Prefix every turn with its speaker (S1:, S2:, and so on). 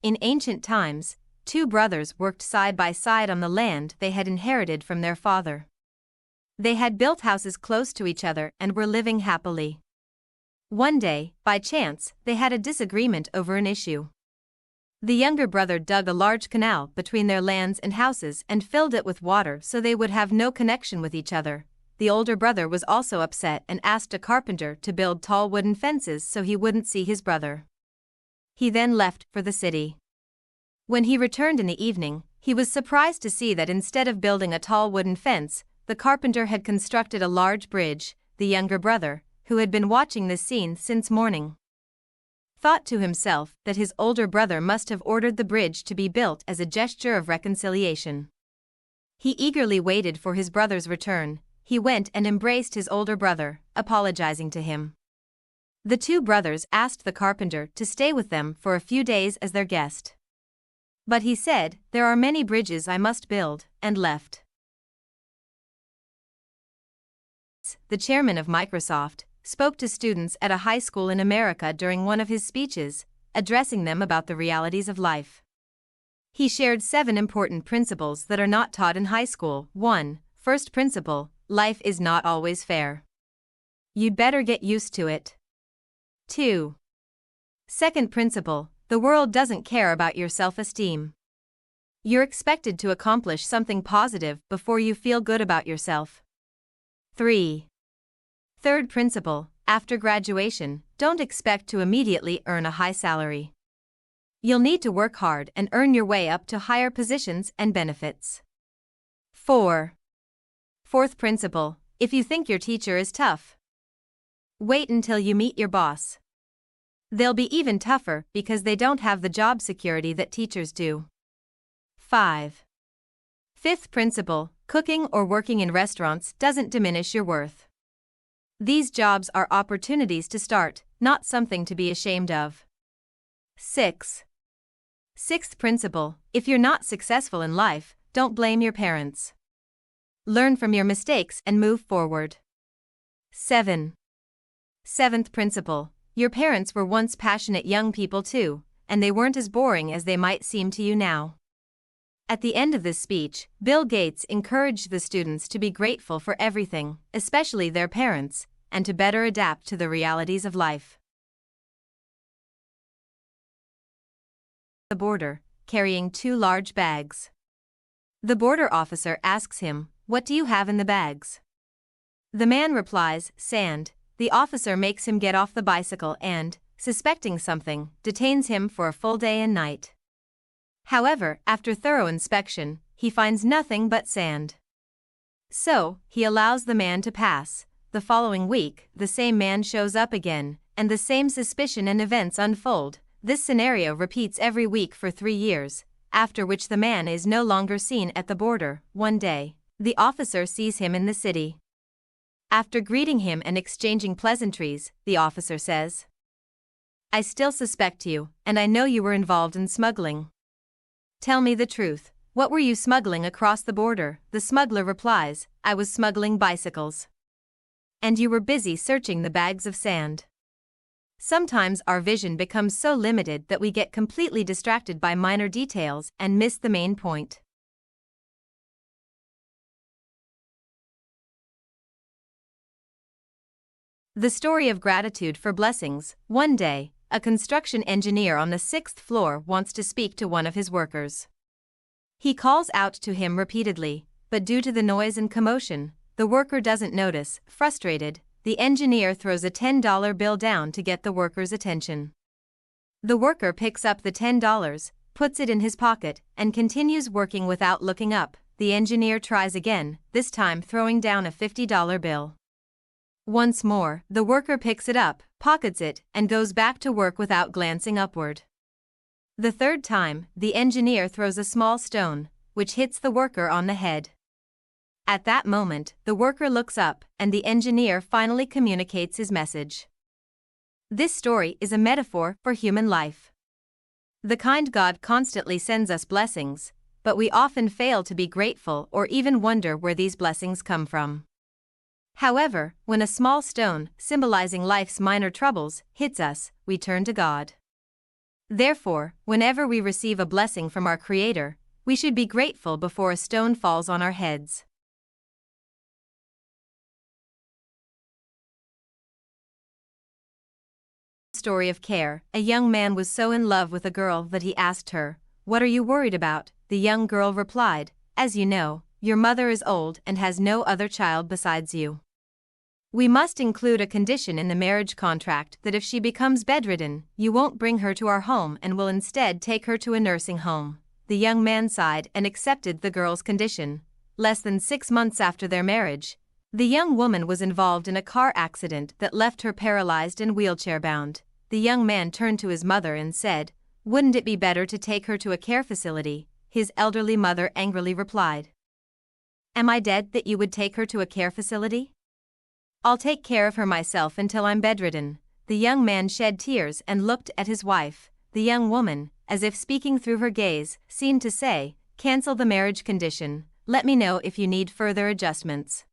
S1: In ancient times, two brothers worked side by side on the land they had inherited from their father. They had built houses close to each other and were living happily. One day, by chance, they had a disagreement over an issue. The younger brother dug a large canal between their lands and houses and filled it with water so they would have no connection with each other. The older brother was also upset and asked a carpenter to build tall wooden fences so he wouldn't see his brother. He then left for the city. When he returned in the evening, he was surprised to see that instead of building a tall wooden fence, the carpenter had constructed a large bridge. The younger brother, who had been watching this scene since morning, thought to himself that his older brother must have ordered the bridge to be built as a gesture of reconciliation. He eagerly waited for his brother's return. He went and embraced his older brother, apologizing to him. The two brothers asked the carpenter to stay with them for a few days as their guest. But he said, "There are many bridges I must build," and left. The chairman of Microsoft spoke to students at a high school in America during one of his speeches, addressing them about the realities of life. He shared 7 important principles that are not taught in high school. 1. First principle: life is not always fair. You'd better get used to it. 2. Second principle: the world doesn't care about your self-esteem. You're expected to accomplish something positive before you feel good about yourself. 3. Third principle: after graduation, don't expect to immediately earn a high salary. You'll need to work hard and earn your way up to higher positions and benefits. 4. Fourth principle: if you think your teacher is tough, wait until you meet your boss. They'll be even tougher because they don't have the job security that teachers do. 5. Fifth principle: cooking or working in restaurants doesn't diminish your worth. These jobs are opportunities to start, not something to be ashamed of. 6. Sixth principle: if you're not successful in life, don't blame your parents. Learn from your mistakes and move forward. 7. Seventh principle: your parents were once passionate young people too, and they weren't as boring as they might seem to you now. At the end of this speech, Bill Gates encouraged the students to be grateful for everything, especially their parents, and to better adapt to the realities of life. The border, carrying 2 large bags. The border officer asks him, "What do you have in the bags?" The man replies, "Sand." The officer makes him get off the bicycle and, suspecting something, detains him for a full day and night. However, after thorough inspection, he finds nothing but sand. So, he allows the man to pass. The following week, the same man shows up again, and the same suspicion and events unfold. This scenario repeats every week for 3 years, after which the man is no longer seen at the border. One day, the officer sees him in the city. After greeting him and exchanging pleasantries, the officer says, "I still suspect you, and I know you were involved in smuggling. Tell me the truth, what were you smuggling across the border?" The smuggler replies, "I was smuggling bicycles." "And you were busy searching the bags of sand." Sometimes our vision becomes so limited that we get completely distracted by minor details and miss the main point. The story of gratitude for blessings. One day, a construction engineer on the 6th floor wants to speak to one of his workers. He calls out to him repeatedly, but due to the noise and commotion, the worker doesn't notice. Frustrated, the engineer throws a $10 bill down to get the worker's attention. The worker picks up the $10, puts it in his pocket, and continues working without looking up. The engineer tries again, this time throwing down a $50 bill. Once more, the worker picks it up, pockets it, and goes back to work without glancing upward. The third time, the engineer throws a small stone, which hits the worker on the head. At that moment, the worker looks up, and the engineer finally communicates his message. This story is a metaphor for human life. The kind God constantly sends us blessings, but we often fail to be grateful or even wonder where these blessings come from. However, when a small stone, symbolizing life's minor troubles, hits us, we turn to God. Therefore, whenever we receive a blessing from our Creator, we should be grateful before a stone falls on our heads. Story of care. A young man was so in love with a girl that he asked her, "What are you worried about?" The young girl replied, "As you know, your mother is old and has no other child besides you. We must include a condition in the marriage contract that if she becomes bedridden, you won't bring her to our home and will instead take her to a nursing home." The young man sighed and accepted the girl's condition. Less than 6 months after their marriage, the young woman was involved in a car accident that left her paralyzed and wheelchair-bound. The young man turned to his mother and said, "Wouldn't it be better to take her to a care facility?" His elderly mother angrily replied, "Am I dead that you would take her to a care facility? I'll take care of her myself until I'm bedridden." The young man shed tears and looked at his wife. The young woman, as if speaking through her gaze, seemed to say, "Cancel the marriage condition. Let me know if you need further adjustments."